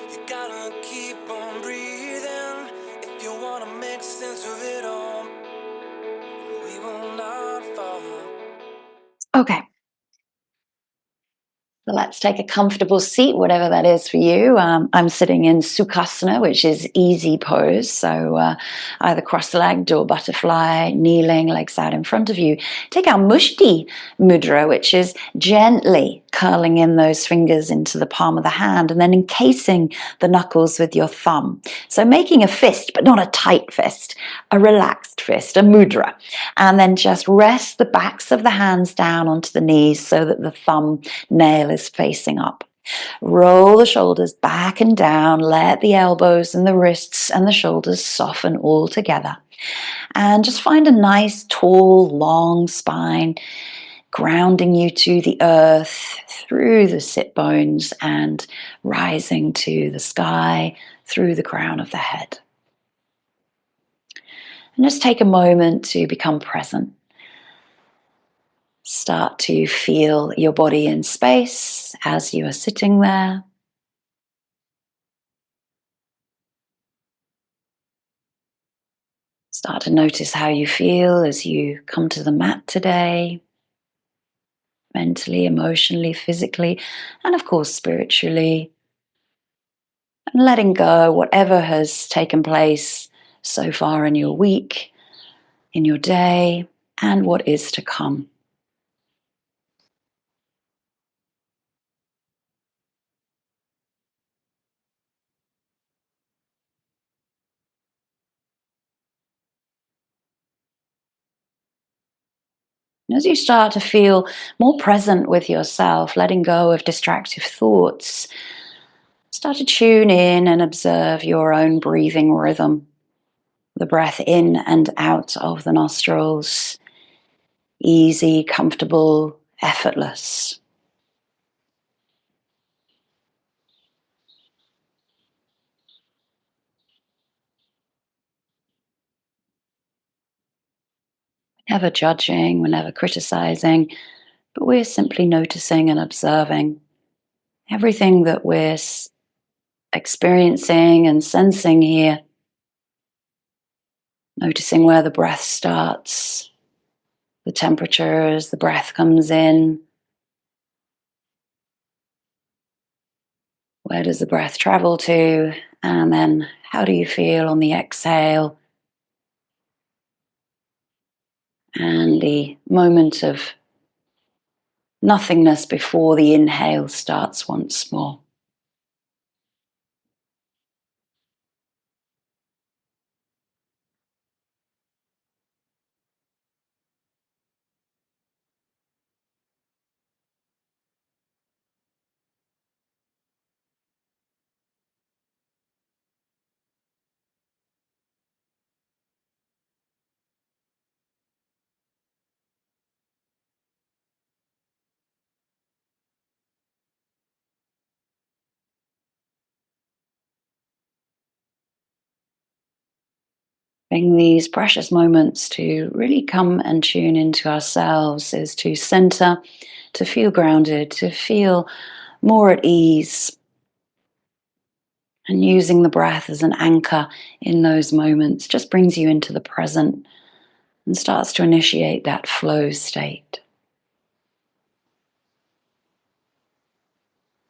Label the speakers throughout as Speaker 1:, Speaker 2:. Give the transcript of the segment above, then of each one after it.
Speaker 1: You gotta keep on breathing if you wanna make sense of it all. We will not fall.
Speaker 2: Okay. So let's take a comfortable seat, whatever that is for you. I'm sitting in Sukhasana, which is easy pose. So either cross-legged or butterfly, kneeling, legs out in front of you. Take our Mushti Mudra, which is gently curling in those fingers into the palm of the hand and then encasing the knuckles with your thumb. So making a fist, but not a tight fist, a relaxed fist, a mudra. And then just rest the backs of the hands down onto the knees so that the thumb nail is facing up. Roll the shoulders back and down. Let the elbows and the wrists and the shoulders soften all together. And just find a nice, tall, long spine, grounding you to the earth through the sit bones and rising to the sky through the crown of the head. And just take a moment to become present. Start to feel your body in space as you are sitting there. Start to notice how you feel as you come to the mat today, mentally, emotionally, physically, and of course spiritually. And letting go whatever has taken place so far in your week, in your day, and what is to come. And as you start to feel more present with yourself, letting go of distractive thoughts, start to tune in and observe your own breathing rhythm. The breath in and out of the nostrils, easy, comfortable, effortless. Never judging, we're never criticizing, but we're simply noticing and observing everything that we're experiencing and sensing here. Noticing where the breath starts, the temperature as the breath comes in. Where does the breath travel to? And then how do you feel on the exhale? And the moment of nothingness before the inhale starts once more. These precious moments to really come and tune into ourselves is to center, to feel grounded, to feel more at ease, and using the breath as an anchor in those moments just brings you into the present and starts to initiate that flow state.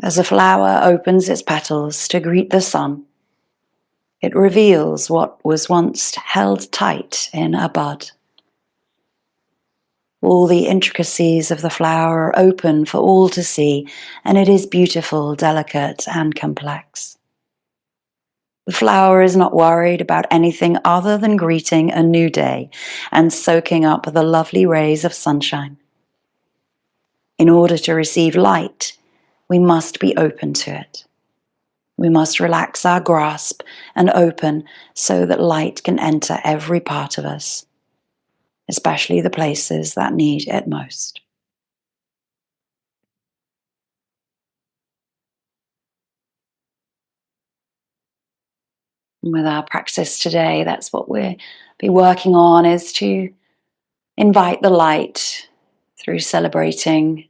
Speaker 2: As a flower opens its petals to greet the sun, it reveals what was once held tight in a bud. All the intricacies of the flower are open for all to see, and it is beautiful, delicate, and complex. The flower is not worried about anything other than greeting a new day and soaking up the lovely rays of sunshine. In order to receive light, we must be open to it. We must relax our grasp and open so that light can enter every part of us, especially the places that need it most. And with our practice today, that's what we'll be working on, is to invite the light through celebrating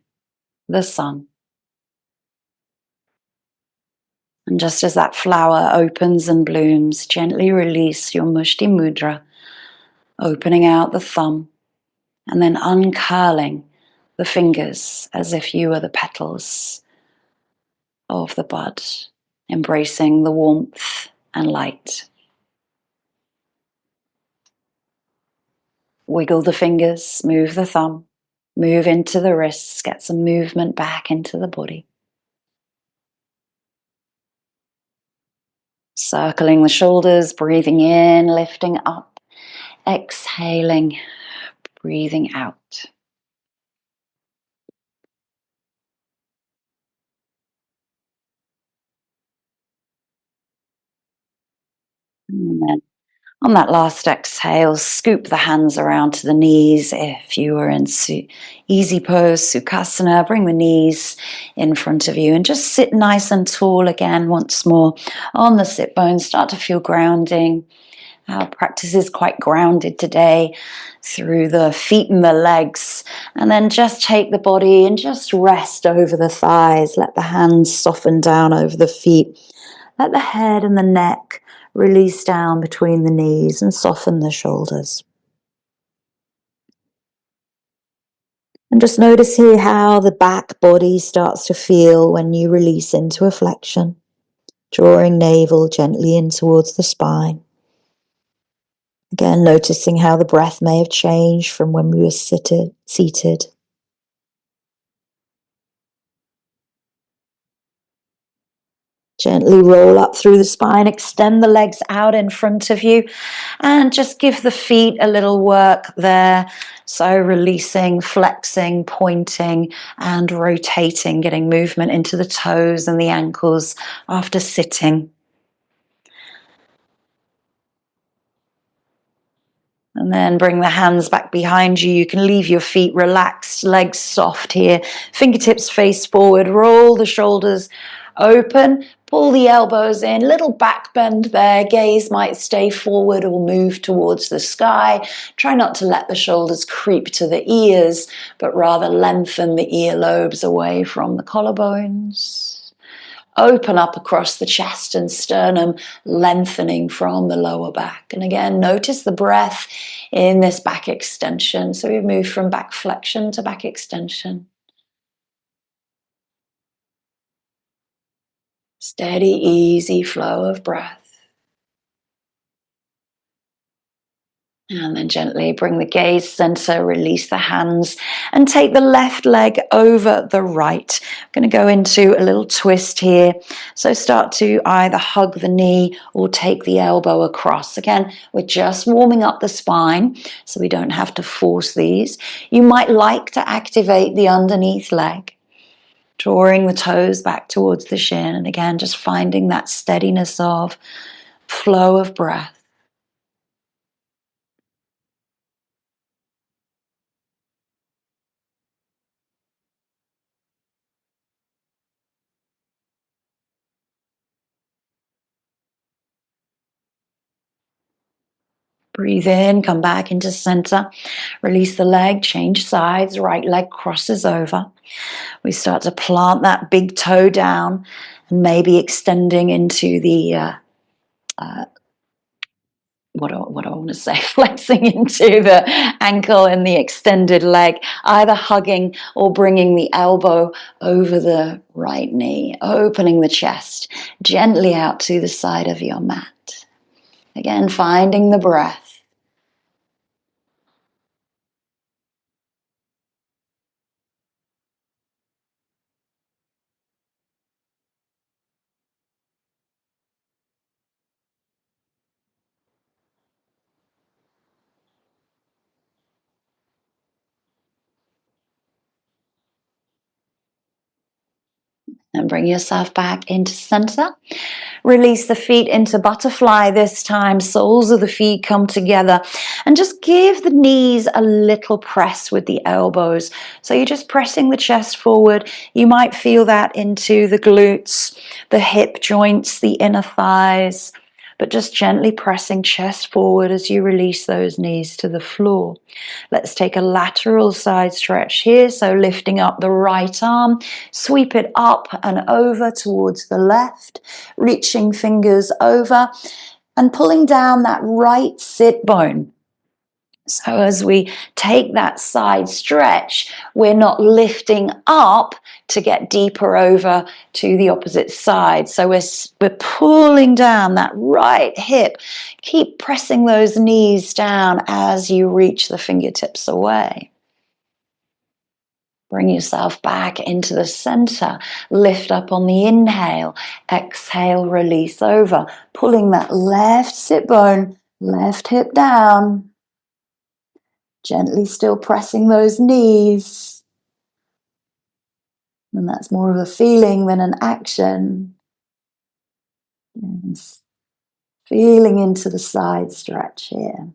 Speaker 2: the sun. And just as that flower opens and blooms, gently release your Mushti Mudra, opening out the thumb and then uncurling the fingers as if you were the petals of the bud, embracing the warmth and light. Wiggle the fingers, move the thumb, move into the wrists, get some movement back into the body. Circling the shoulders, breathing in, lifting up, exhaling, breathing out. And then on that last exhale, scoop the hands around to the knees. If you were in easy pose, Sukhasana, bring the knees in front of you and just sit nice and tall again once more on the sit bones. Start to feel grounding. Our practice is quite grounded today through the feet and the legs. And then just take the body and just rest over the thighs. Let the hands soften down over the feet. Let the head and the neck release down between the knees and soften the shoulders. And just notice here how the back body starts to feel when you release into a flexion, drawing navel gently in towards the spine. Again, noticing how the breath may have changed from when we were seated. Gently roll up through the spine, extend the legs out in front of you, and just give the feet a little work there. So releasing, flexing, pointing, and rotating, getting movement into the toes and the ankles after sitting. And then bring the hands back behind you. You can leave your feet relaxed, legs soft here. Fingertips face forward, roll the shoulders open, pull the elbows in, little back bend there. Gaze might stay forward or move towards the sky. Try not to let the shoulders creep to the ears, but rather lengthen the earlobes away from the collarbones. Open up across the chest and sternum, lengthening from the lower back. And again, notice the breath in this back extension. So we've moved from back flexion to back extension. Steady, easy flow of breath. And then gently bring the gaze center, release the hands, and take the left leg over the right. I'm going to go into a little twist here. So start to either hug the knee or take the elbow across. Again, we're just warming up the spine, so we don't have to force these. You might like to activate the underneath leg, drawing the toes back towards the shin. And again, just finding that steadiness of flow of breath. Breathe in, come back into center. Release the leg, change sides, right leg crosses over. We start to plant that big toe down and maybe extending into the, what do I want to say? Flexing into the ankle and the extended leg, either hugging or bringing the elbow over the right knee, opening the chest gently out to the side of your mat. Again, finding the breath. And bring yourself back into center. Release the feet into butterfly this time. Soles of the feet come together. And just give the knees a little press with the elbows. So you're just pressing the chest forward. You might feel that into the glutes, the hip joints, the inner thighs, but just gently pressing chest forward as you release those knees to the floor. Let's take a lateral side stretch here. So lifting up the right arm, sweep it up and over towards the left, reaching fingers over and pulling down that right sit bone. So as we take that side stretch, we're not lifting up to get deeper over to the opposite side. So we're pulling down that right hip. Keep pressing those knees down as you reach the fingertips away. Bring yourself back into the center. Lift up on the inhale. Exhale, release over. Pulling that left sit bone, left hip down. Gently still pressing those knees. And that's more of a feeling than an action. Yes. Feeling into the side stretch here.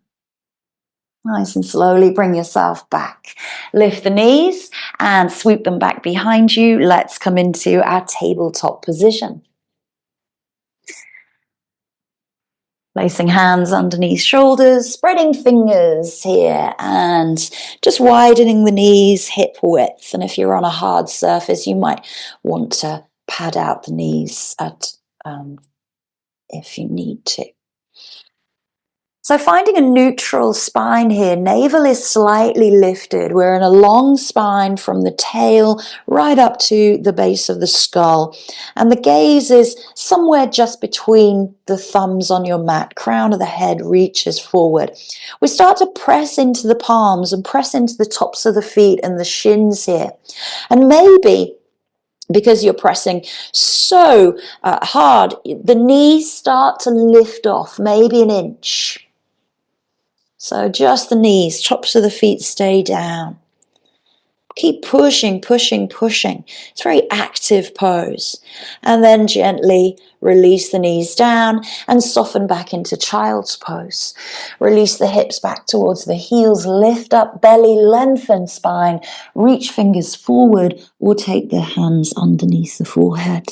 Speaker 2: Nice and slowly bring yourself back. Lift the knees and sweep them back behind you. Let's come into our tabletop position. Placing hands underneath shoulders, spreading fingers here and just widening the knees hip width. And if you're on a hard surface, you might want to pad out the knees if you need to. So finding a neutral spine here, navel is slightly lifted. We're in a long spine from the tail right up to the base of the skull. And the gaze is somewhere just between the thumbs on your mat. Crown of the head reaches forward. We start to press into the palms and press into the tops of the feet and the shins here. And maybe because you're pressing so hard, the knees start to lift off, maybe an inch. So just the knees, tops of the feet stay down. Keep pushing, pushing, pushing. It's a very active pose. And then gently release the knees down and soften back into child's pose. Release the hips back towards the heels. Lift up belly, lengthen spine. Reach fingers forward or take the hands underneath the forehead.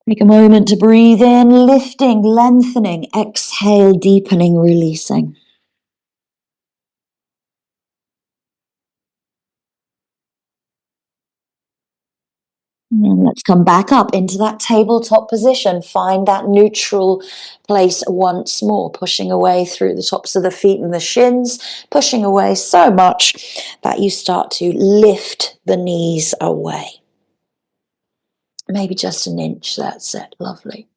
Speaker 2: Take a moment to breathe in, lifting, lengthening, exhale, deepening, releasing. And let's come back up into that tabletop position. Find that neutral place once more, pushing away through the tops of the feet and the shins, pushing away so much that you start to lift the knees away. Maybe just an inch, that's it, lovely.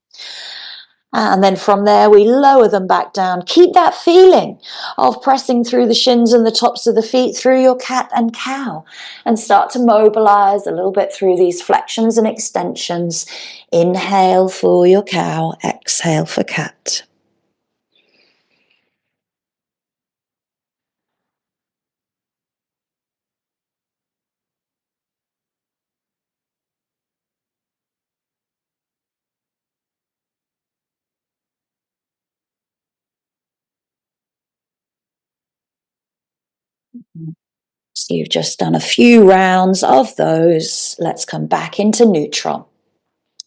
Speaker 2: And then from there, we lower them back down. Keep that feeling of pressing through the shins and the tops of the feet through your cat and cow. And start to mobilize a little bit through these flexions and extensions. Inhale for your cow, exhale for cat. So you've just done a few rounds of those. Let's come back into neutral.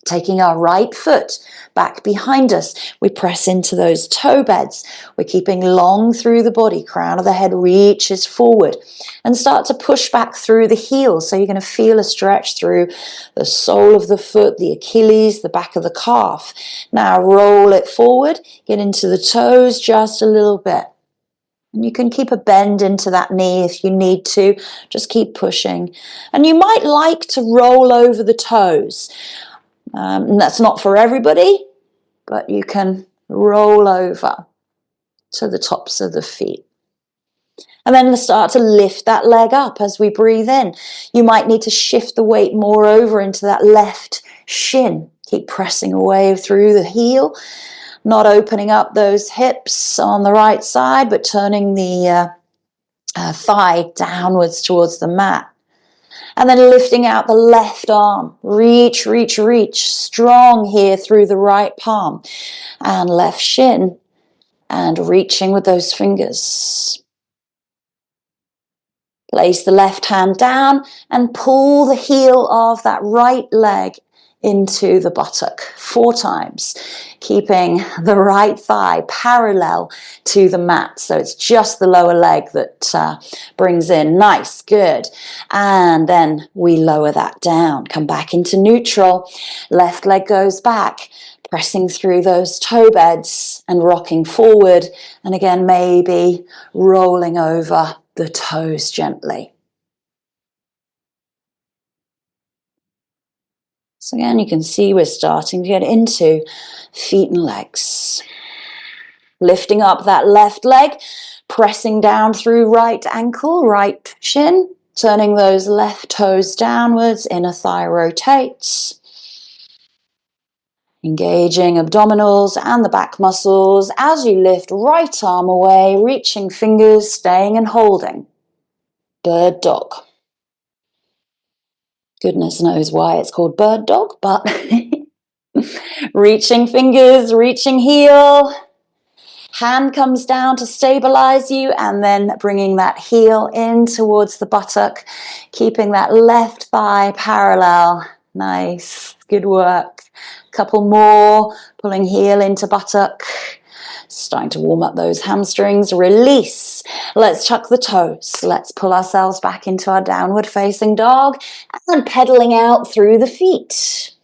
Speaker 2: Taking our right foot back behind us, we press into those toe beds. We're keeping long through the body. Crown of the head reaches forward and start to push back through the heels. So you're going to feel a stretch through the sole of the foot, the Achilles, the back of the calf. Now roll it forward, get into the toes just a little bit. And you can keep a bend into that knee if you need to. Just keep pushing. And you might like to roll over the toes. And that's not for everybody, but you can roll over to the tops of the feet. And then start to lift that leg up as we breathe in. You might need to shift the weight more over into that left shin. Keep pressing away through the heel, not opening up those hips on the right side, but turning the thigh downwards towards the mat. And then lifting out the left arm. Reach, reach, reach. Strong here through the right palm. And left shin. And reaching with those fingers. Place the left hand down and pull the heel of that right leg into the buttock 4 times, keeping the right thigh parallel to the mat. So it's just the lower leg that brings in. Nice, good. And then we lower that down, come back into neutral. Left leg goes back, pressing through those toe beds and rocking forward. And again, maybe rolling over the toes gently. So again, you can see we're starting to get into feet and legs. Lifting up that left leg, pressing down through right ankle, right shin, turning those left toes downwards, inner thigh rotates. Engaging abdominals and the back muscles as you lift right arm away, reaching fingers, staying and holding. Bird dog. Goodness knows why it's called bird dog, but reaching fingers, reaching heel. Hand comes down to stabilize you and then bringing that heel in towards the buttock, keeping that left thigh parallel. Nice, good work. Couple more, pulling heel into buttock. Starting to warm up those hamstrings. Release. Let's tuck the toes. Let's pull ourselves back into our downward facing dog and pedaling out through the feet.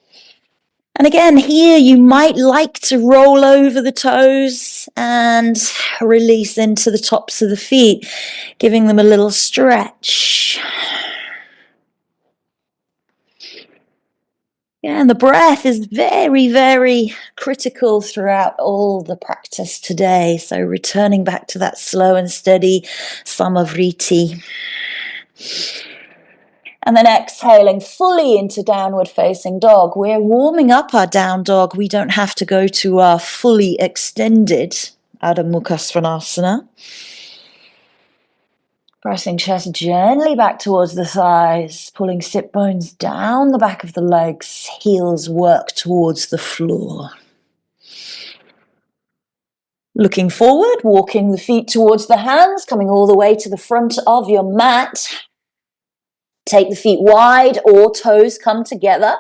Speaker 2: And again, here you might like to roll over the toes and release into the tops of the feet, giving them a little stretch. Yeah, and the breath is very, very critical throughout all the practice today. So returning back to that slow and steady samavriti. And then exhaling fully into downward facing dog. We're warming up our down dog. We don't have to go to our fully extended Adho Mukha Svanasana. Pressing chest gently back towards the thighs, pulling sit bones down the back of the legs, heels work towards the floor. Looking forward, walking the feet towards the hands, coming all the way to the front of your mat. Take the feet wide or toes come together.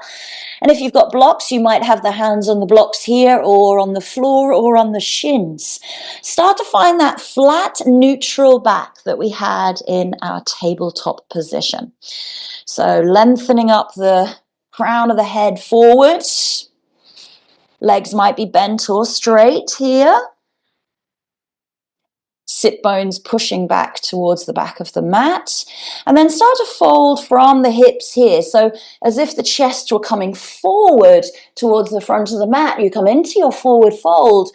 Speaker 2: And if you've got blocks, you might have the hands on the blocks here or on the floor or on the shins. Start to find that flat, neutral back that we had in our tabletop position. So lengthening up the crown of the head forward. Legs might be bent or straight here. Sit bones pushing back towards the back of the mat. And then start to fold from the hips here. So as if the chest were coming forward towards the front of the mat. You come into your forward fold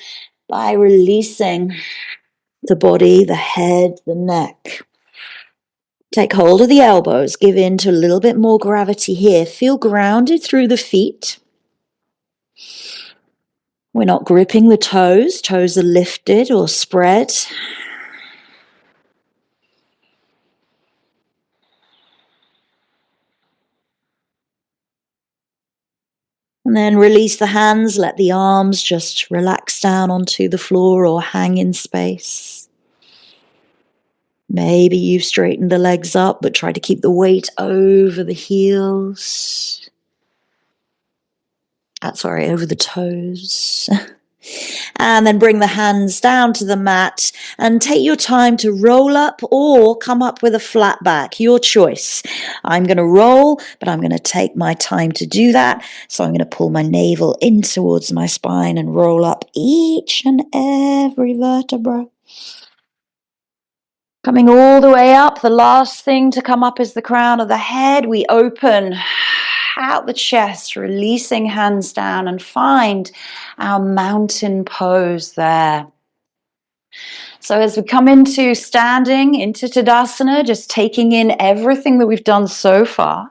Speaker 2: by releasing the body, the head, the neck. Take hold of the elbows. Give in to a little bit more gravity here. Feel grounded through the feet. We're not gripping the toes. Toes are lifted or spread. And then release the hands, let the arms just relax down onto the floor or hang in space. Maybe you've straightened the legs up, but try to keep the weight over the heels. Over the toes. And then bring the hands down to the mat and take your time to roll up or come up with a flat back, your choice. I'm going to roll, but I'm going to take my time to do that. So I'm going to pull my navel in towards my spine and roll up each and every vertebra. Coming all the way up, the last thing to come up is the crown of the head. We open out the chest, releasing hands down and find our mountain pose there. So as we come into standing, into Tadasana, just taking in everything that we've done so far.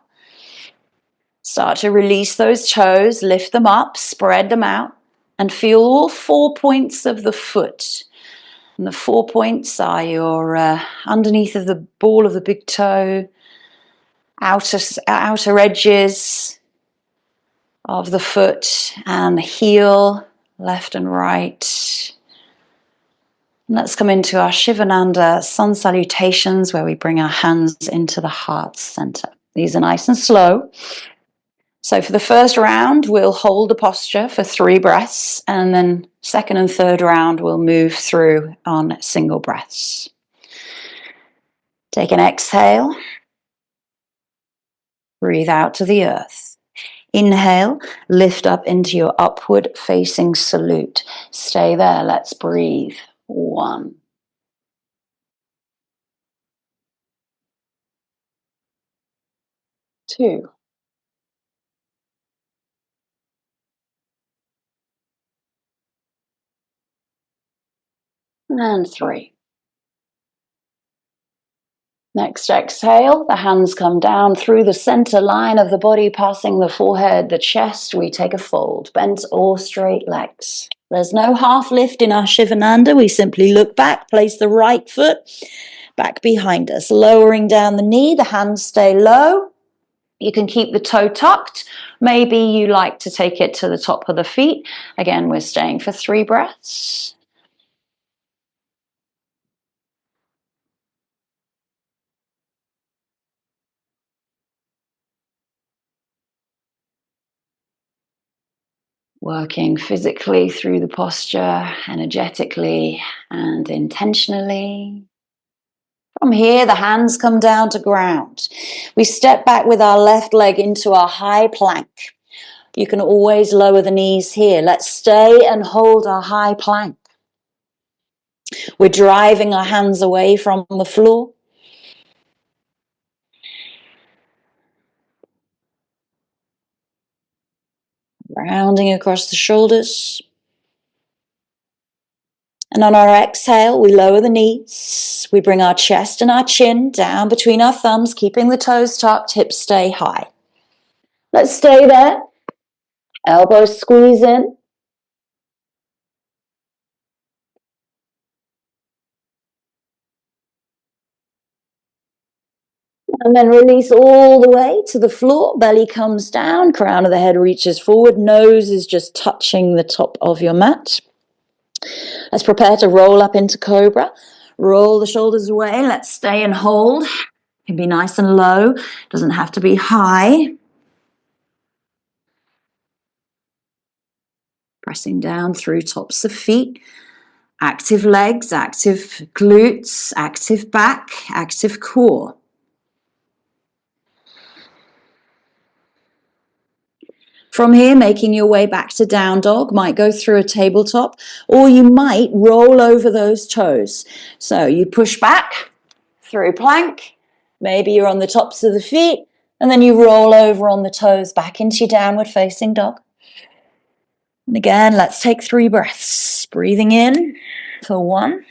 Speaker 2: Start to release those toes, lift them up, spread them out, and feel all 4 points of the foot. And the 4 points are your underneath of the ball of the big toe, outer edges of the foot, and the heel, left and right. Let's come into our Sivananda Sun Salutations, where we bring our hands into the heart center. These are nice and slow. So for the first round, we'll hold the posture for 3 breaths, and then second and third round, we'll move through on single breaths. Take an exhale. Breathe out to the earth. Inhale, lift up into your upward facing salute. Stay there. Let's breathe. 1, 2, and 3. Next exhale, the hands come down through the center line of the body, passing the forehead, the chest. We take a fold, bent or straight legs. There's no half lift in our Sivananda. We simply look back, place the right foot back behind us, lowering down the knee. The hands stay low. You can keep the toe tucked. Maybe you like to take it to the top of the feet. Again, we're staying for 3 breaths. Working physically through the posture, energetically and intentionally. From here, the hands come down to ground. We step back with our left leg into our high plank. You can always lower the knees here. Let's stay and hold our high plank. We're driving our hands away from the floor. Rounding across the shoulders. And on our exhale, we lower the knees. We bring our chest and our chin down between our thumbs, keeping the toes tucked, hips stay high. Let's stay there. Elbows squeeze in. And then release all the way to the floor. Belly comes down, crown of the head reaches forward, nose is just touching the top of your mat. Let's prepare to roll up into cobra. Roll the shoulders away. Let's stay and hold. It can be nice and low, doesn't have to be high. Pressing down through tops of feet. Active legs, active glutes, active back, active core. From here, making your way back to down dog, might go through a tabletop, or you might roll over those toes. So you push back through plank, maybe you're on the tops of the feet, and then you roll over on the toes back into your downward facing dog. And again, let's take 3 breaths. Breathing in for 1.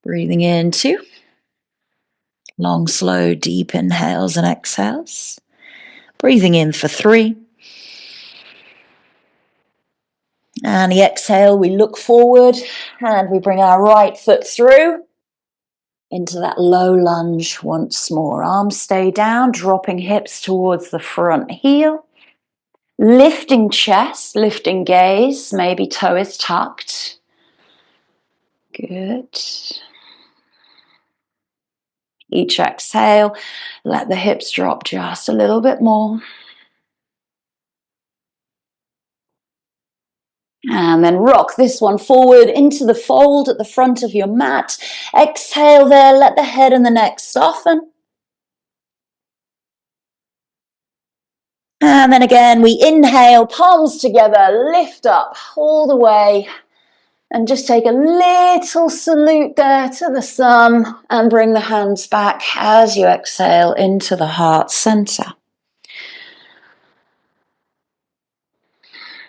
Speaker 2: Breathing in 2. Long, slow, deep inhales and exhales. Breathing in for 3. And the exhale, we look forward and we bring our right foot through into that low lunge once more. Arms stay down, dropping hips towards the front heel. Lifting chest, lifting gaze, maybe toe is tucked. Good. Each exhale, let the hips drop just a little bit more. And then rock this one forward into the fold at the front of your mat. Exhale there, let the head and the neck soften. And then again, we inhale, palms together, lift up all the way. And just take a little salute there to the sun and bring the hands back as you exhale into the heart center.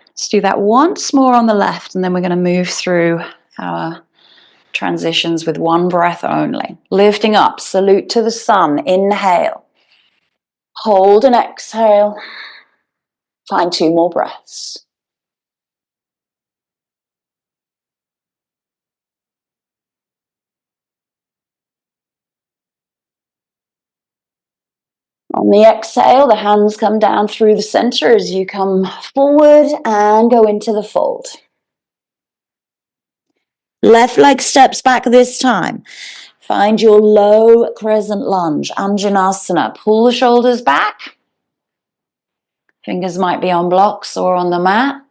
Speaker 2: Let's do that once more on the left, and then we're going to move through our transitions with 1 breath only. Lifting up, salute to the sun, inhale. Hold and exhale. Find 2 more breaths. On the exhale, the hands come down through the center as you come forward and go into the fold. Left leg steps back this time. Find your low crescent lunge, Anjanasana. Pull the shoulders back. Fingers might be on blocks or on the mat,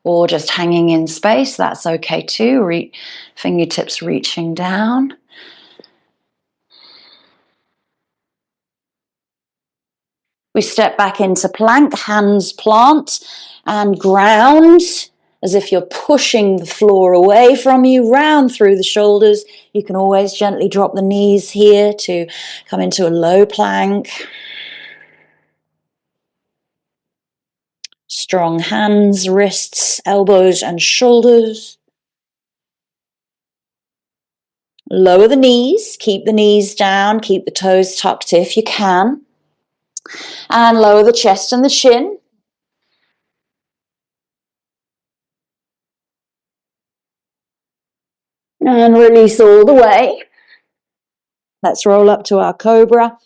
Speaker 2: or just hanging in space. That's okay too. Fingertips reaching down. We step back into plank, hands plant and ground as if you're pushing the floor away from you, round through the shoulders. You can always gently drop the knees here to come into a low plank. Strong hands, wrists, elbows and shoulders. Lower the knees, keep the knees down, keep the toes tucked if you can. And lower the chest and the chin. And release all the way. Let's roll up to our cobra.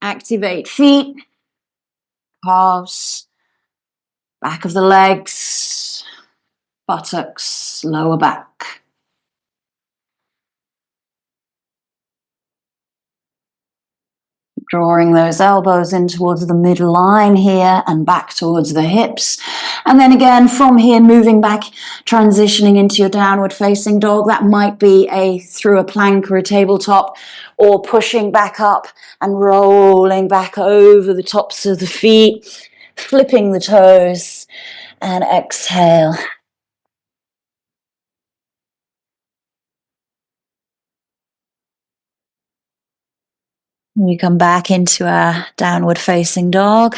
Speaker 2: Activate feet, calves, back of the legs, buttocks, lower back. Drawing those elbows in towards the midline here and back towards the hips. And then again from here, moving back, transitioning into your downward facing dog. That might be through a plank or a tabletop, or pushing back up and rolling back over the tops of the feet, flipping the toes, and exhale. We come back into our downward facing dog.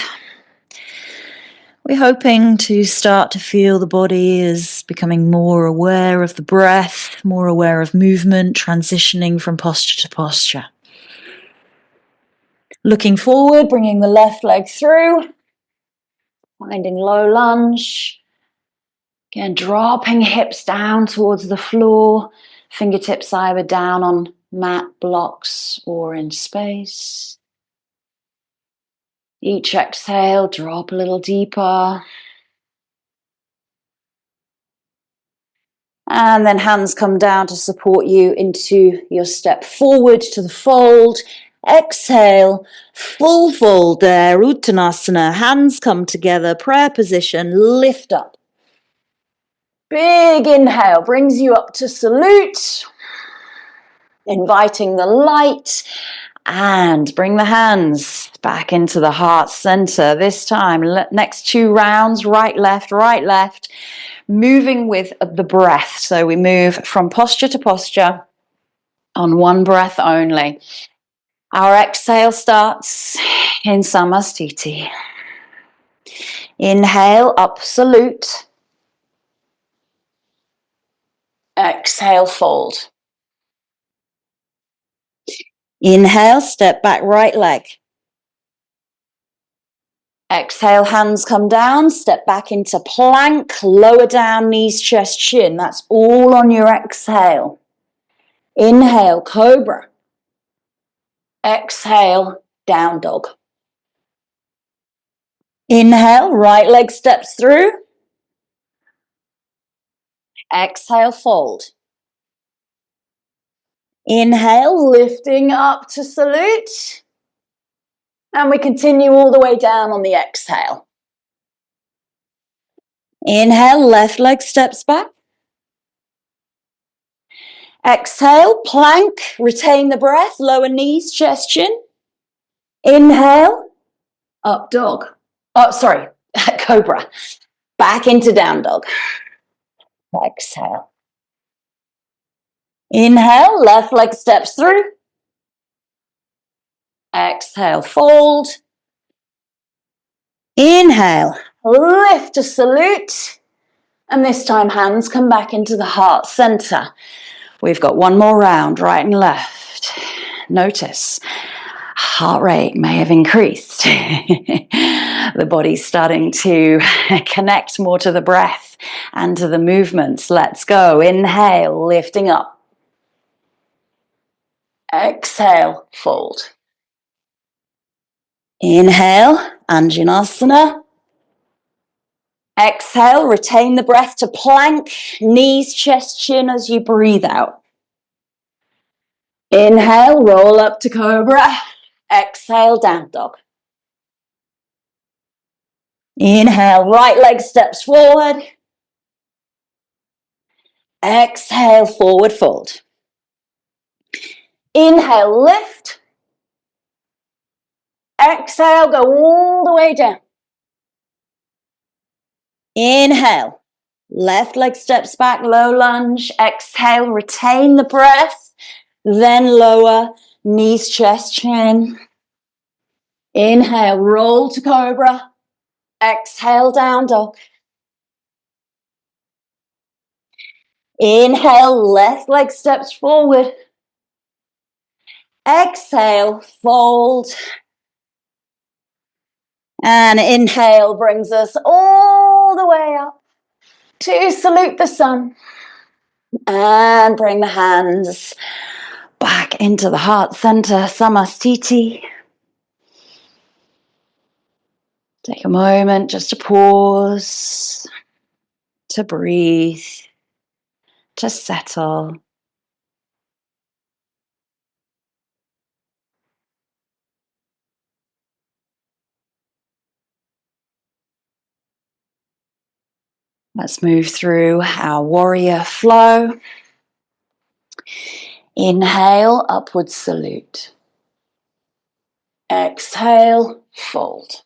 Speaker 2: We're hoping to start to feel the body is becoming more aware of the breath, more aware of movement, transitioning from posture to posture. Looking forward, bringing the left leg through, finding low lunge. Again, dropping hips down towards the floor, fingertips either down on mat, blocks, or in space. Each exhale, drop a little deeper. And then hands come down to support you into your step forward to the fold. Exhale, full fold there, Uttanasana. Hands come together, prayer position, lift up. Big inhale brings you up to salute. Inviting the light. And bring the hands back into the heart center. This time, next 2 rounds, right, left. Moving with the breath. So we move from posture to posture on one breath only. Our exhale starts in Samastiti. Inhale, up, salute. Exhale, fold. Inhale, step back, right leg. Exhale, hands come down, step back into plank, lower down, knees, chest, chin. That's all on your exhale. Inhale, cobra. Exhale, down dog. Inhale, right leg steps through. Exhale, fold. Inhale, lifting up to salute. And we continue all the way down on the exhale. Inhale, left leg steps back. Exhale, plank, retain the breath, lower knees, chest, chin. Inhale, up dog. Oh, sorry, cobra. Back into down dog. Exhale. Inhale, left leg steps through. Exhale, fold. Inhale, lift to salute. And this time hands come back into the heart center. We've got one more round, right and left. Notice heart rate may have increased. The body's starting to connect more to the breath and to the movements. Let's go. Inhale, lifting up. Exhale, fold. Inhale, Anjanasana. Exhale, retain the breath to plank, knees, chest, chin as you breathe out. Inhale, roll up to cobra. Exhale, down dog. Inhale, right leg steps forward. Exhale, forward fold. Inhale, lift. Exhale, go all the way down. Inhale, left leg steps back, low lunge. Exhale, retain the breath. Then lower, knees, chest, chin. Inhale, roll to cobra. Exhale, down dog. Inhale, left leg steps forward. Exhale, fold. And inhale brings us all the way up to salute the sun. And bring the hands back into the heart center, Samastiti. Take a moment just to pause, to breathe, to settle. Let's move through our warrior flow. Inhale, upward salute. Exhale, fold.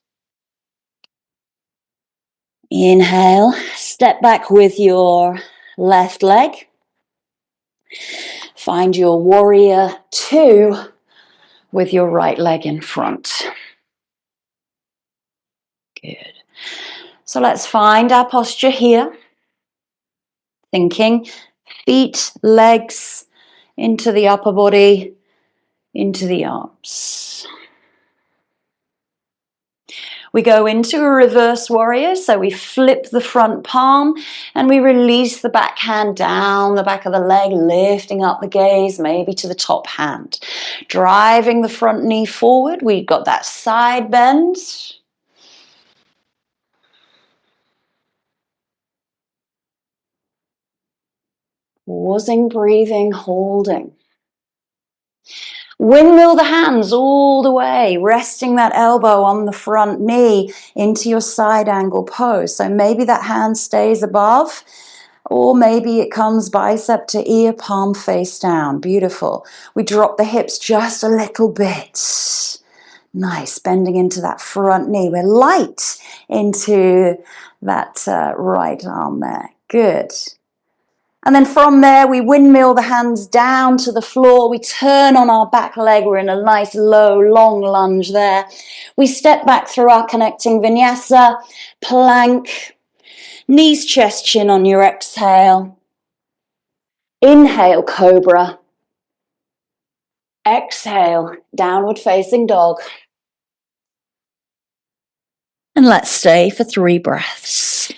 Speaker 2: Inhale, step back with your left leg. Find your warrior 2 with your right leg in front. Good. So let's find our posture here. Thinking feet, legs into the upper body, into the arms. We go into a reverse warrior, so we flip the front palm and we release the back hand down the back of the leg, lifting up the gaze, maybe to the top hand. Driving the front knee forward, we've got that side bend. Pausing, breathing, holding. Windmill the hands all the way, resting that elbow on the front knee into your side angle pose. So maybe that hand stays above, or maybe it comes bicep to ear, palm face down. Beautiful. We drop the hips just a little bit. Nice, bending into that front knee. We're light into that right arm there. Good. And then from there, we windmill the hands down to the floor. We turn on our back leg. We're in a nice, low, long lunge there. We step back through our connecting vinyasa, plank, knees, chest, chin on your exhale. Inhale, cobra. Exhale, downward facing dog. And let's stay for 3 breaths.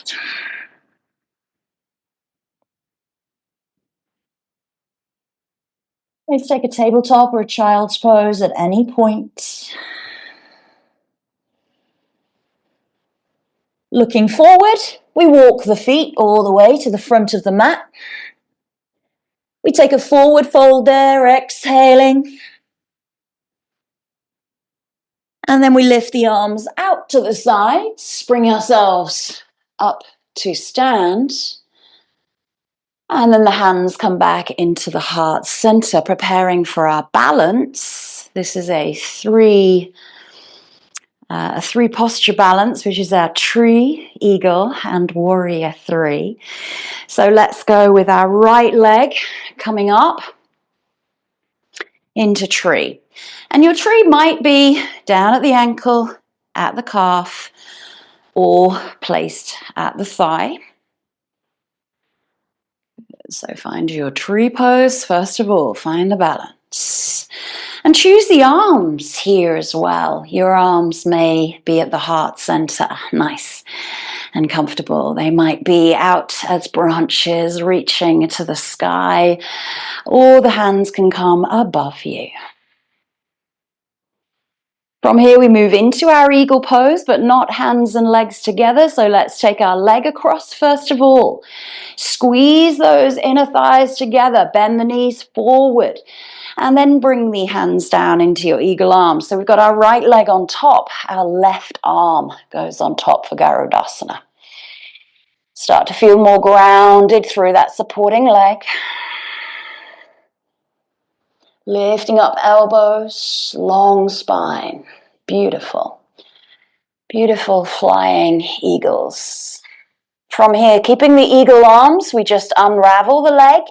Speaker 2: Let's take a tabletop or a child's pose at any point. Looking forward, we walk the feet all the way to the front of the mat. We take a forward fold there, exhaling. And then we lift the arms out to the sides, bring ourselves up to stand. And then the hands come back into the heart center, preparing for our balance. This is a three posture balance, which is our tree, eagle, and warrior 3. So let's go with our right leg coming up into tree. And your tree might be down at the ankle, at the calf, or placed at the thigh. So find your tree pose. First of all, find the balance. And choose the arms here as well. Your arms may be at the heart center. Nice and comfortable. They might be out as branches reaching to the sky, or the hands can come above you. From here, we move into our eagle pose, but not hands and legs together. So let's take our leg across first of all. Squeeze those inner thighs together. Bend the knees forward. And then bring the hands down into your eagle arms. So we've got our right leg on top. Our left arm goes on top for Garudasana. Start to feel more grounded through that supporting leg. Lifting up elbows, long spine. Beautiful. Beautiful flying eagles. From here, keeping the eagle arms, we just unravel the leg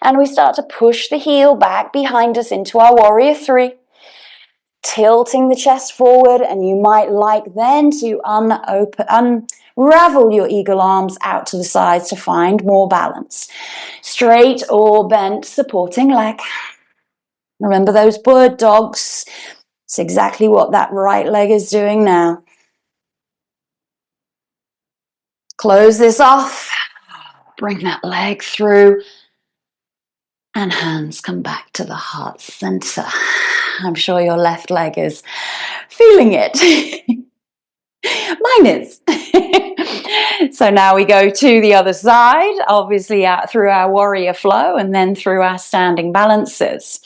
Speaker 2: and we start to push the heel back behind us into our warrior three. Tilting the chest forward, and you might like then to unravel your eagle arms out to the sides to find more balance. Straight or bent supporting leg. Remember those bird dogs? It's exactly what that right leg is doing now. Close this off. Bring that leg through. And hands come back to the heart center. I'm sure your left leg is feeling it. Mine is. So now we go to the other side, obviously out through our warrior flow and then through our standing balances.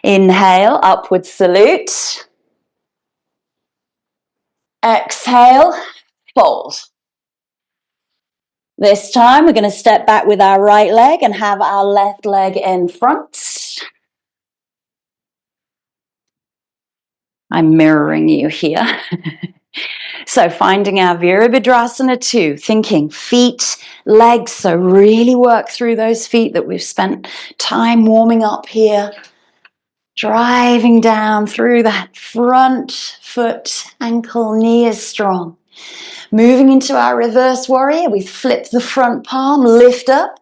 Speaker 2: Inhale, upward salute. Exhale, fold. This time we're going to step back with our right leg and have our left leg in front. I'm mirroring you here. So finding our Virabhadrasana 2, thinking feet, legs, so really work through those feet that we've spent time warming up here. Driving down through that front foot, ankle, knee is strong. Moving into our reverse warrior, we flip the front palm, lift up,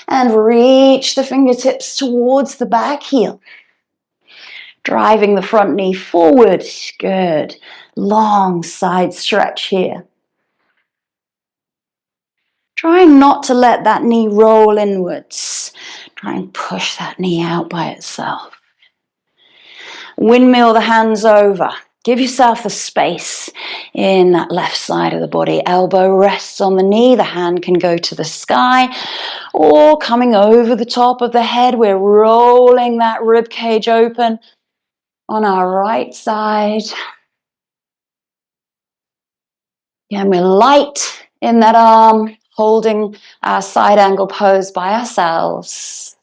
Speaker 2: and reach the fingertips towards the back heel. Driving the front knee forward, good. Long side stretch here. Trying not to let that knee roll inwards. Try and push that knee out by itself. Windmill the hands over. Give yourself the space in that left side of the body. Elbow rests on the knee. The hand can go to the sky or coming over the top of the head. We're rolling that rib cage open on our right side. And we're light in that arm, holding our side angle pose by ourselves.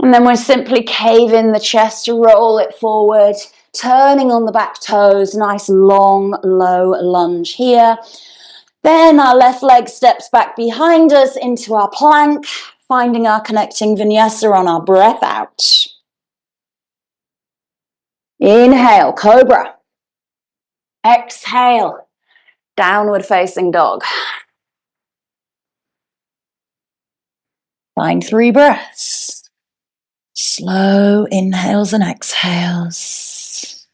Speaker 2: And then we'll simply cave in the chest to roll it forward, turning on the back toes, nice long, low lunge here. Then our left leg steps back behind us into our plank, finding our connecting vinyasa on our breath out. Inhale, cobra. Exhale, downward facing dog. Find 3 breaths. Slow inhales and exhales.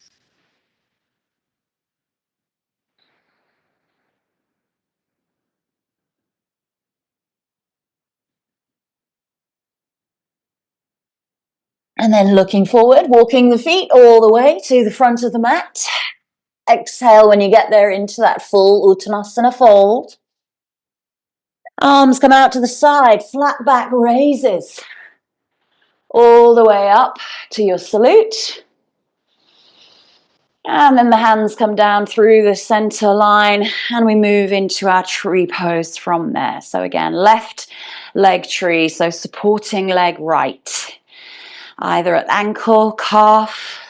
Speaker 2: And then looking forward, walking the feet all the way to the front of the mat. Exhale when you get there into that full Uttanasana fold. Arms come out to the side, flat back raises. All the way up to your salute. And then the hands come down through the center line and we move into our tree pose from there. So again, left leg tree, so supporting leg right. Either at ankle, calf,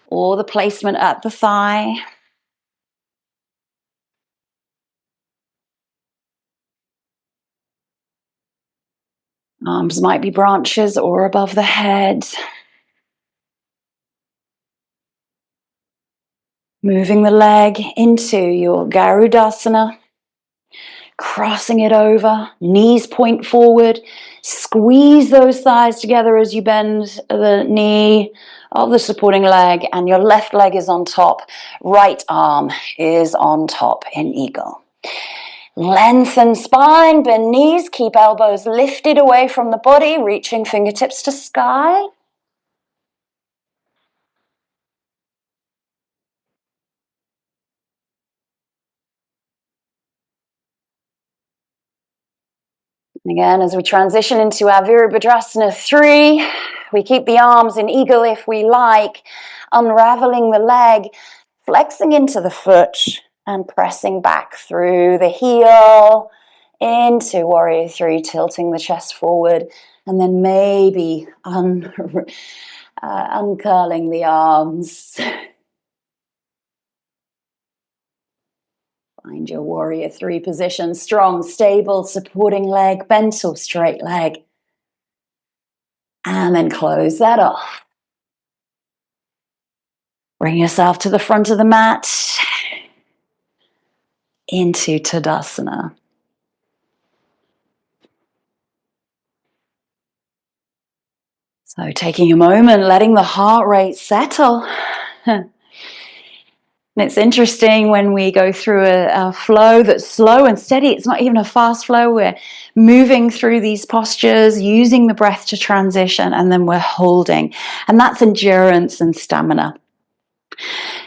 Speaker 2: or the placement at the thigh. Arms might be branches or above the head. Moving the leg into your Garudasana. Crossing it over, knees point forward. Squeeze those thighs together as you bend the knee of the supporting leg and your left leg is on top. Right arm is on top in eagle. Lengthen spine, bend knees, keep elbows lifted away from the body, reaching fingertips to sky. Again, as we transition into our Virabhadrasana 3, we keep the arms in eagle if we like, unraveling the leg, flexing into the foot and pressing back through the heel into Warrior 3, tilting the chest forward, and then maybe uncurling the arms. Find your Warrior 3 position, strong, stable, supporting leg, bent or straight leg. And then close that off. Bring yourself to the front of the mat, into Tadasana. So taking a moment, letting the heart rate settle. And it's interesting when we go through a flow that's slow and steady. It's not even a fast flow. We're moving through these postures, using the breath to transition, and then we're holding. And that's endurance and stamina.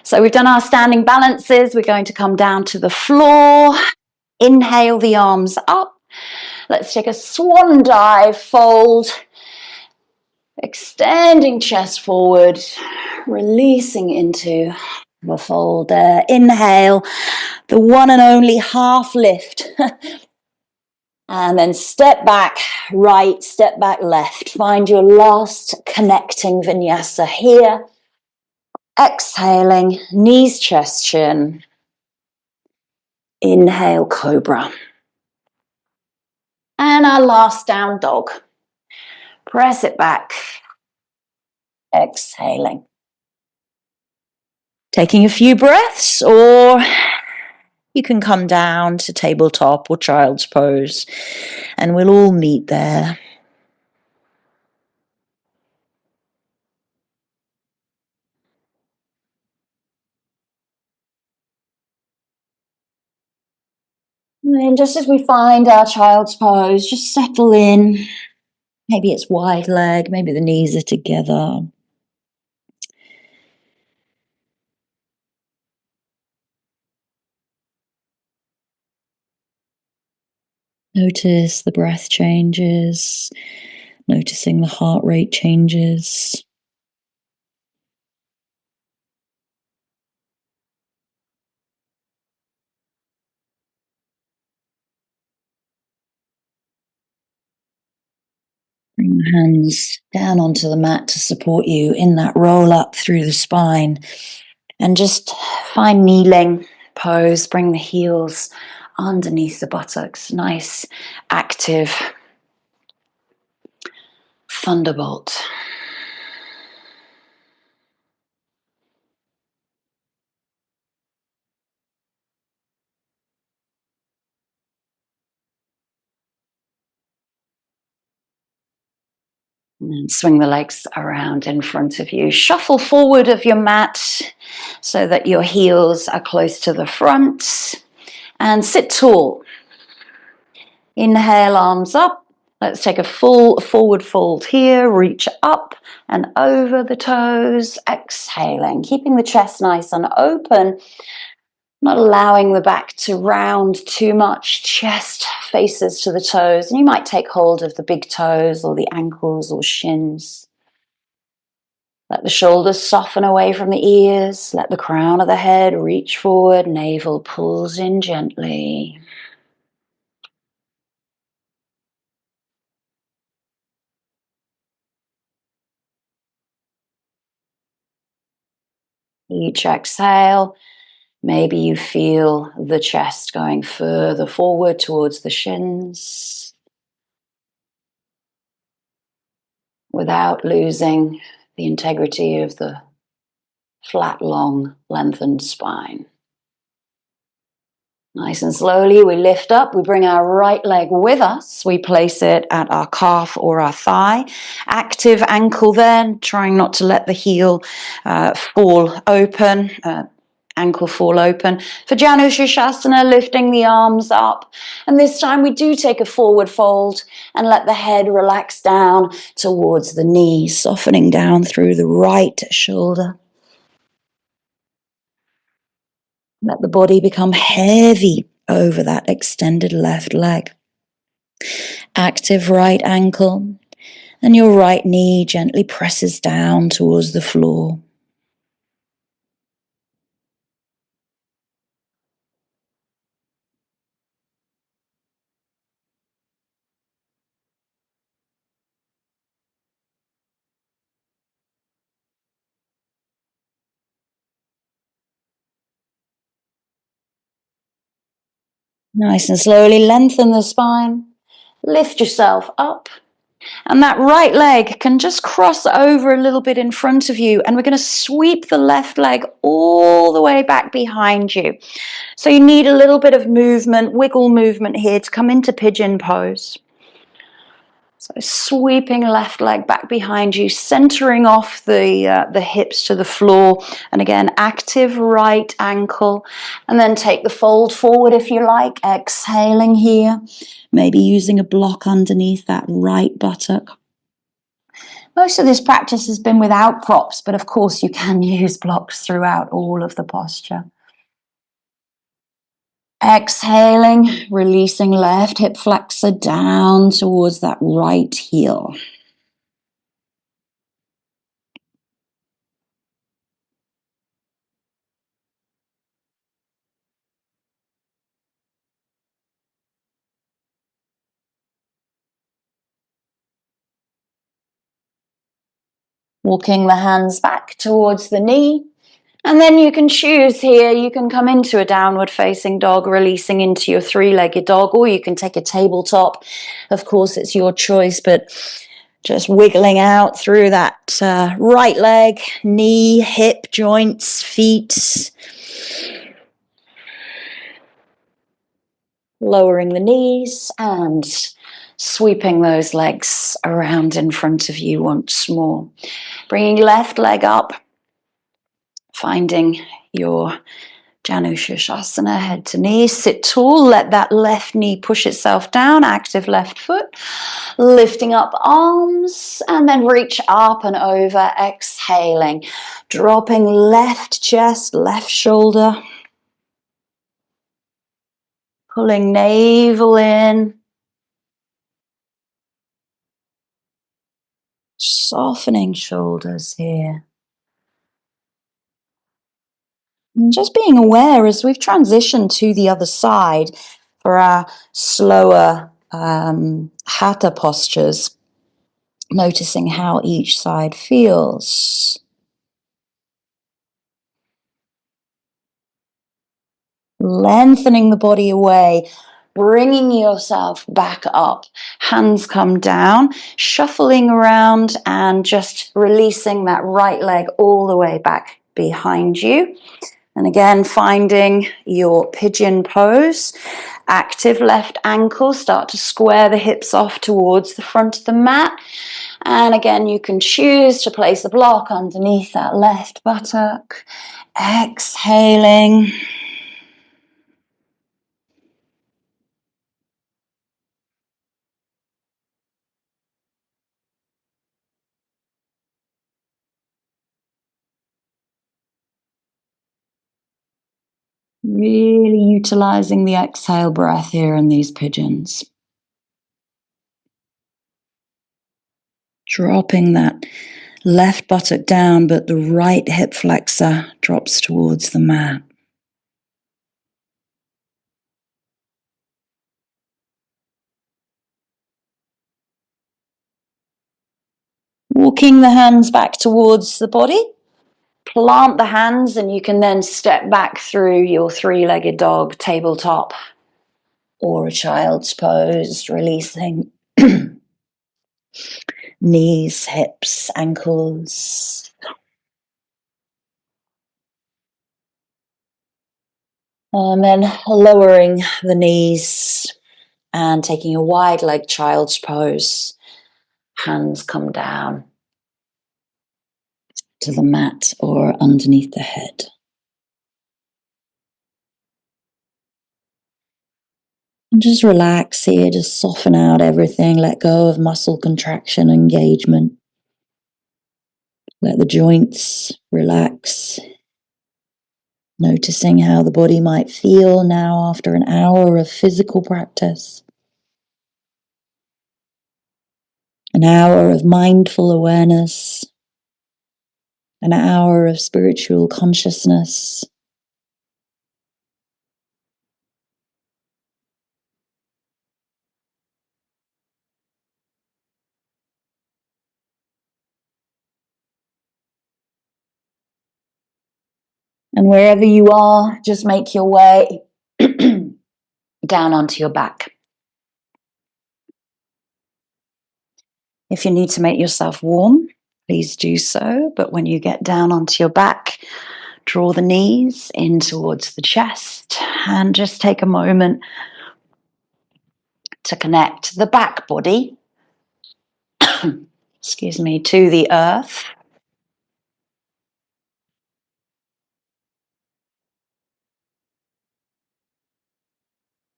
Speaker 2: So we've done our standing balances. We're going to come down to the floor. Inhale the arms up. Let's take a swan dive, fold. Extending chest forward, releasing into the fold there. Inhale, the one and only half lift. And then step back right, step back left. Find your last connecting vinyasa here. Exhaling, knees, chest, chin. Inhale, cobra. And our last down dog. Press it back. Exhaling. Taking a few breaths, or you can come down to tabletop or child's pose, and we'll all meet there. And then just as we find our child's pose, just settle in. Maybe it's wide leg, maybe the knees are together. Notice the breath changes, noticing the heart rate changes. Bring the hands down onto the mat to support you in that roll up through the spine. And just find kneeling pose. Bring the heels underneath the buttocks. Nice, active thunderbolt. And then swing the legs around in front of you. Shuffle forward of your mat so that your heels are close to the front. And sit tall. Inhale, arms up. Let's take a full forward fold here. Reach up and over the toes. Exhaling, keeping the chest nice and open. Not allowing the back to round too much. Chest faces to the toes. And you might take hold of the big toes or the ankles or shins. Let the shoulders soften away from the ears. Let the crown of the head reach forward. Navel pulls in gently. Each exhale, maybe you feel the chest going further forward towards the shins without losing the integrity of the flat, long, lengthened spine. Nice and slowly we lift up, we bring our right leg with us, we place it at our calf or our thigh. Active ankle then, trying not to let the heel fall open, ankle fall open. For Janu Shirshasana, lifting the arms up. And this time we do take a forward fold and let the head relax down towards the knee, softening down through the right shoulder. Let the body become heavy over that extended left leg. active right ankle, and your right knee gently presses down towards the floor. Nice and slowly lengthen the spine, lift yourself up, and that right leg can just cross over a little bit in front of you, and we're going to sweep the left leg all the way back behind you. So you need a little bit of movement, wiggle movement here to come into pigeon pose. So sweeping left leg back behind you, centering off the hips to the floor. And again, active right ankle. And then take the fold forward if you like, exhaling here. Maybe using a block underneath that right buttock. Most of this practice has been without props, but of course you can use blocks throughout all of the posture. Exhaling, releasing left hip flexor down towards that right heel. Walking the hands back towards the knee. And then you can choose here, you can come into a downward facing dog, releasing into your three-legged dog, or you can take a tabletop. Of course, it's your choice, but just wiggling out through that right leg, knee, hip, joints, feet. Lowering the knees and sweeping those legs around in front of you once more. Bringing left leg up, finding your Janu Shirshasana, head to knee, sit tall, let that left knee push itself down, active left foot, lifting up arms, and then reach up and over, exhaling, dropping left chest, left shoulder, pulling navel in, softening shoulders here. And just being aware as we've transitioned to the other side for our slower hatha postures, noticing how each side feels. Lengthening the body away, bringing yourself back up. Hands come down, shuffling around and just releasing that right leg all the way back behind you. And again, finding your pigeon pose. Active left ankle, start to square the hips off towards the front of the mat. And again, you can choose to place a block underneath that left buttock. Exhaling. Really utilizing the exhale breath here in these pigeons. Dropping that left buttock down, but the right hip flexor drops towards the mat. Walking the hands back towards the body. Plant the hands and you can then step back through your three-legged dog, tabletop, or a child's pose, releasing knees, hips, ankles. And then lowering the knees and taking a wide leg child's pose. Hands come down to the mat or underneath the head. And just relax here, just soften out everything, let go of muscle contraction, engagement. Let the joints relax. Noticing how the body might feel now after an hour of physical practice. An hour of mindful awareness, an hour of spiritual consciousness. And wherever you are, just make your way down onto your back. If you need to make yourself warm, please do so. But when you get down onto your back, draw the knees in towards the chest and just take a moment to connect the back body, excuse me, to the earth.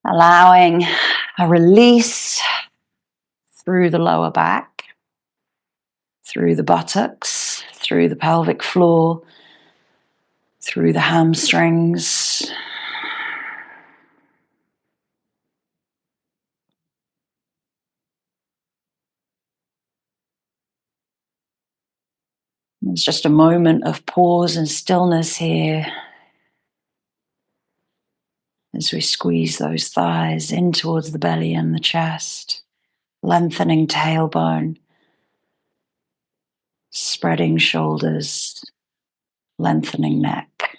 Speaker 2: Allowing a release through the lower back, through the buttocks, through the pelvic floor, through the hamstrings. It's just a moment of pause and stillness here as we squeeze those thighs in towards the belly and the chest, lengthening tailbone, spreading shoulders, lengthening neck.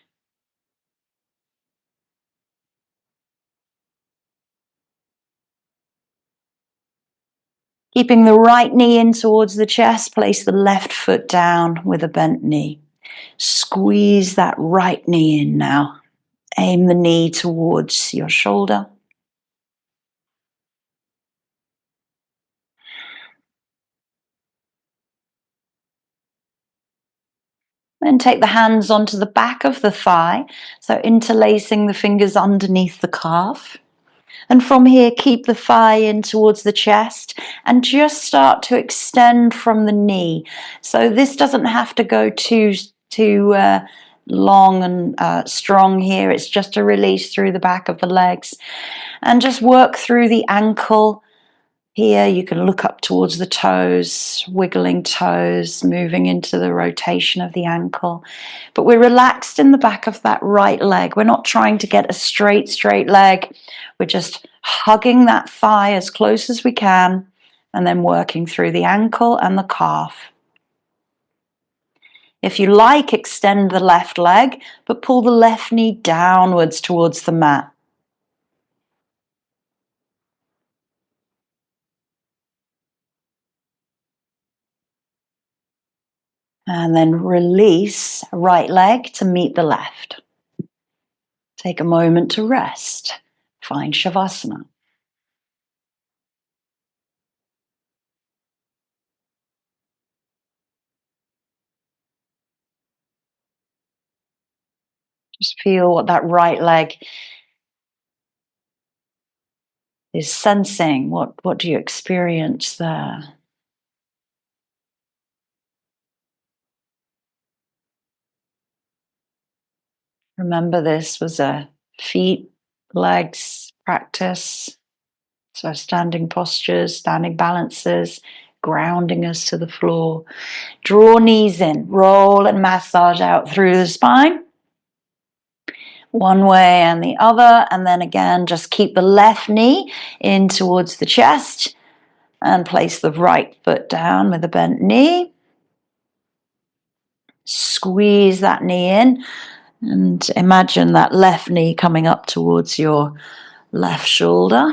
Speaker 2: Keeping the right knee in towards the chest, place the left foot down with a bent knee. Squeeze that right knee in now. Aim the knee towards your shoulder. Then take the hands onto the back of the thigh, so interlacing the fingers underneath the calf. And from here, keep the thigh in towards the chest and just start to extend from the knee. So this doesn't have to go too long and strong here. It's just a release through the back of the legs. And just work through the ankle. Here you can look up towards the toes, wiggling toes, moving into the rotation of the ankle. But we're relaxed in the back of that right leg. We're not trying to get a straight leg. We're just hugging that thigh as close as we can and then working through the ankle and the calf. If you like, extend the left leg, but pull the left knee downwards towards the mat. And then release right leg to meet the left. Take a moment to rest. Find Shavasana. Just feel what that right leg is sensing. What do you experience there? Remember, this was a feet, legs practice. So standing postures, standing balances, grounding us to the floor. Draw knees in, roll and massage out through the spine. One way and the other, and then again, just keep the left knee in towards the chest and place the right foot down with a bent knee. Squeeze that knee in and imagine that left knee coming up towards your left shoulder.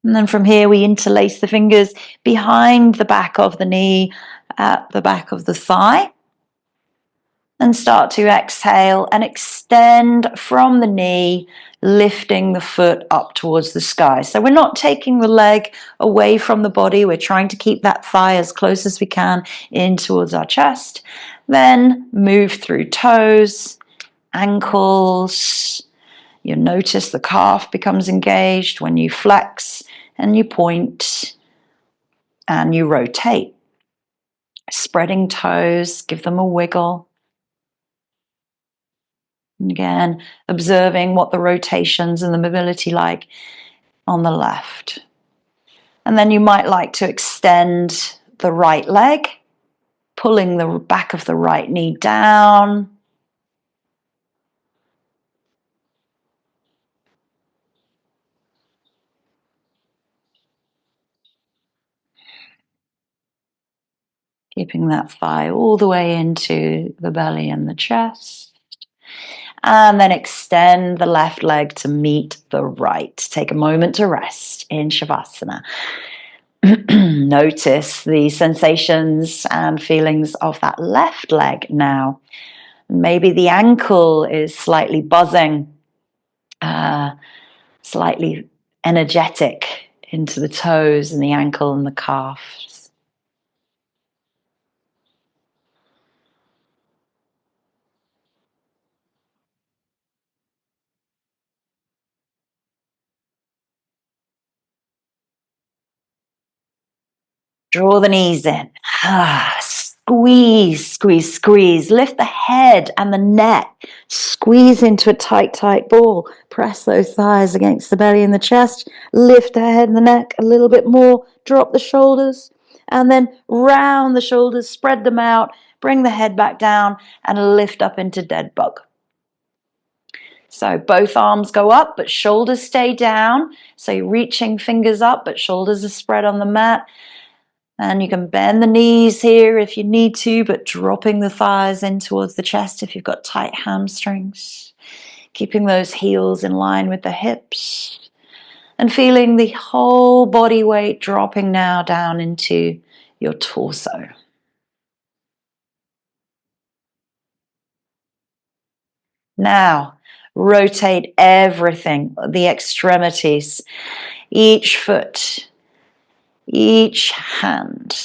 Speaker 2: And then from here, we interlace the fingers behind the back of the knee, at the back of the thigh. And start to exhale and extend from the knee, lifting the foot up towards the sky. So we're not taking the leg away from the body. We're trying to keep that thigh as close as we can in towards our chest. Then move through toes, ankles. You notice the calf becomes engaged when you flex and you point and you rotate. Spreading toes, give them a wiggle. And again, observing what the rotations and the mobility like on the left. And then you might like to extend the right leg, pulling the back of the right knee down. Keeping that thigh all the way into the belly and the chest. And then extend the left leg to meet the right. Take a moment to rest in Shavasana. Notice the sensations and feelings of that left leg now. Maybe the ankle is slightly buzzing, slightly energetic into the toes and the ankle and the calves. Draw the knees in. Squeeze, squeeze, squeeze. Lift the head and the neck. Squeeze into a tight, tight ball. Press those thighs against the belly and the chest. Lift the head and the neck a little bit more. Drop the shoulders. And then round the shoulders, spread them out. Bring the head back down and lift up into dead bug. So both arms go up, but shoulders stay down. So you're reaching fingers up, but shoulders are spread on the mat. And you can bend the knees here if you need to, but dropping the thighs in towards the chest if you've got tight hamstrings. Keeping those heels in line with the hips. And feeling the whole body weight dropping now down into your torso. Now, rotate everything, the extremities, each foot, each hand.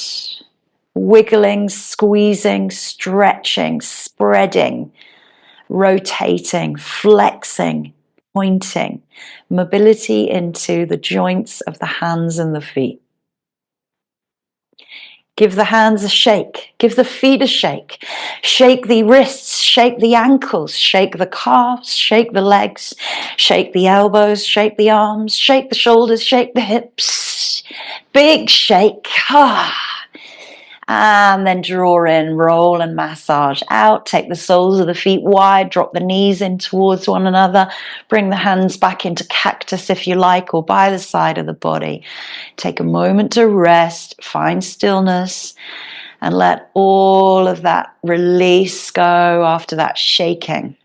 Speaker 2: Wiggling, squeezing, stretching, spreading, rotating, flexing, pointing, mobility into the joints of the hands and the feet. Give the hands a shake, give the feet a shake, shake the wrists, shake the ankles, shake the calves, shake the legs, shake the elbows, shake the arms, shake the shoulders, shake the hips. Big shake. And then draw in, roll and massage out. Take the soles of the feet wide, drop the knees in towards one another. Bring the hands back into cactus if you like, or by the side of the body. Take a moment to rest, find stillness, and let all of that release go after that shaking.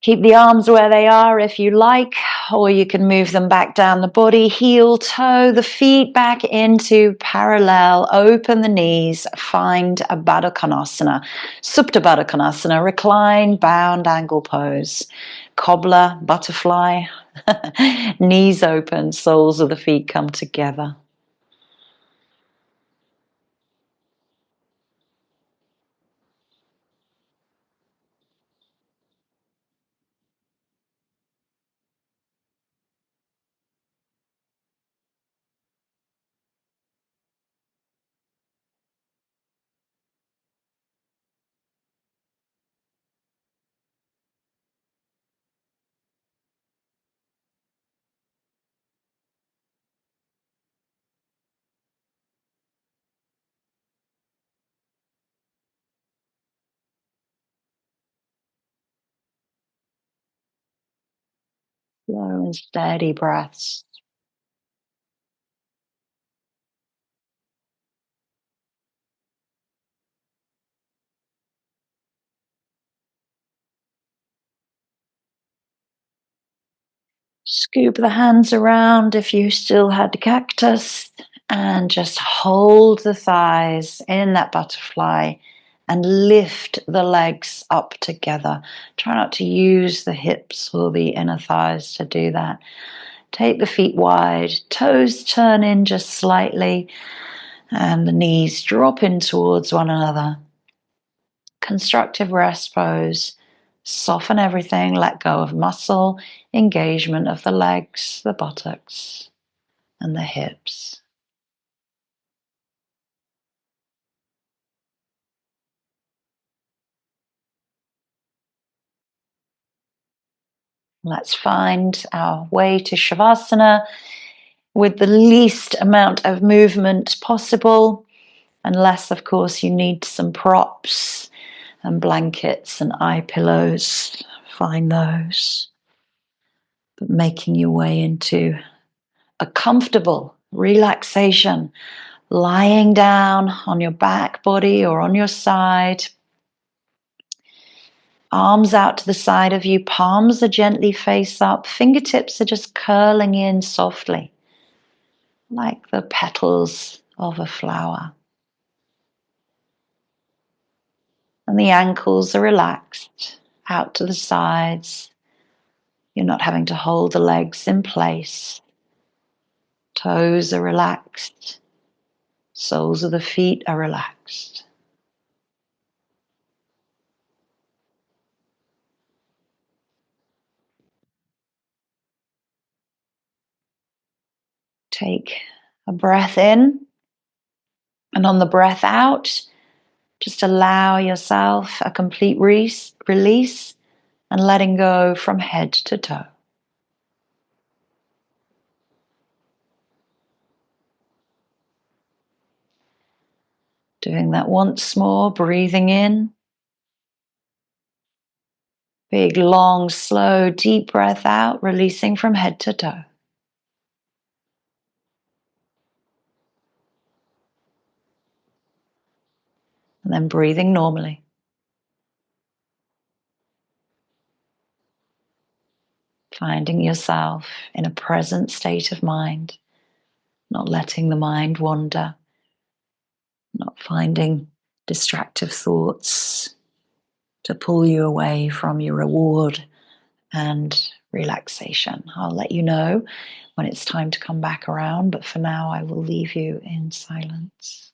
Speaker 2: Keep the arms where they are if you like, or you can move them back down the body, heel, toe, the feet back into parallel, open the knees, find a Baddha Konasana, Supta Baddha Konasana, recline, bound angle pose, cobbler, butterfly, knees open, soles of the feet come together. Slow and steady breaths. Scoop the hands around if you still had cactus, and just hold the thighs in that butterfly and lift the legs up together. Try not to use the hips or the inner thighs to do that. Take the feet wide, toes turn in just slightly, and the knees drop in towards one another. Constructive rest pose. Soften everything, let go of muscle, engagement of the legs, the buttocks, and the hips. Let's find our way to Shavasana with the least amount of movement possible, unless, of course, you need some props and blankets and eye pillows. Find those. But making your way into a comfortable relaxation, lying down on your back body or on your side. Arms out to the side of you, palms are gently face up, fingertips are just curling in softly, like the petals of a flower. And the ankles are relaxed out to the sides. You're not having to hold the legs in place. Toes are relaxed. Soles of the feet are relaxed. Take a breath in, and on the breath out, just allow yourself a complete release and letting go from head to toe. Doing that once more, breathing in. Big, long, slow, deep breath out, releasing from head to toe. And then breathing normally. Finding yourself in a present state of mind, not letting the mind wander, not finding distractive thoughts to pull you away from your reward and relaxation. I'll let you know when it's time to come back around, but for now I will leave you in silence.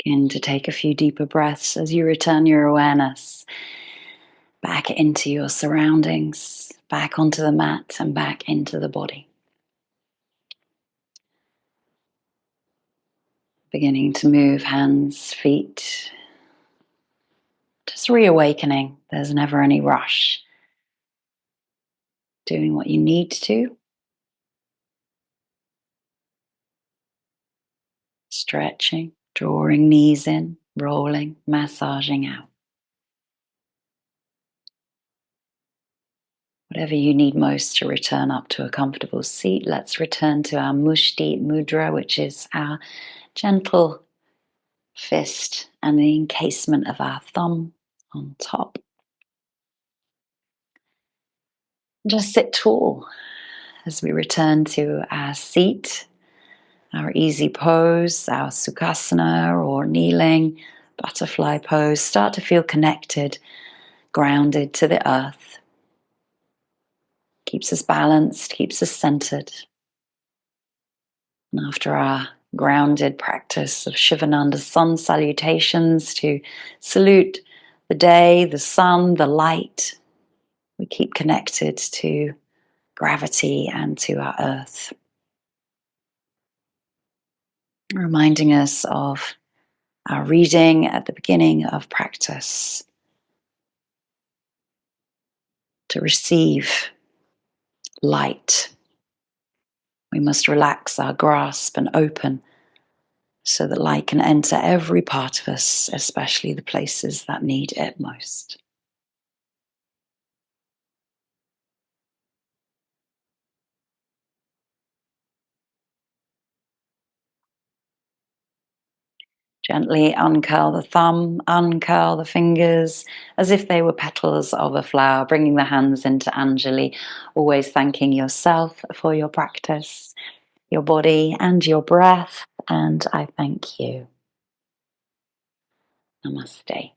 Speaker 2: Begin to take a few deeper breaths as you return your awareness back into your surroundings, back onto the mat and back into the body. Beginning to move hands, feet, just reawakening. There's never any rush. Doing what you need to. Stretching, drawing knees in, rolling, massaging out. Whatever you need most to return up to a comfortable seat, let's return to our Mushti Mudra, which is our gentle fist and the encasement of our thumb on top. Just sit tall as we return to our seat, our easy pose, our Sukhasana or kneeling, butterfly pose. Start to feel connected, grounded to the earth. Keeps us balanced, keeps us centered. And after our grounded practice of Sivananda Sun Salutations to salute the day, the sun, the light, we keep connected to gravity and to our earth. Reminding us of our reading at the beginning of practice. To receive light, we must relax our grasp and open so that light can enter every part of us, especially the places that need it most. Gently uncurl the thumb, uncurl the fingers, as if they were petals of a flower, bringing the hands into Anjali, always thanking yourself for your practice, your body and your breath, and I thank you. Namaste.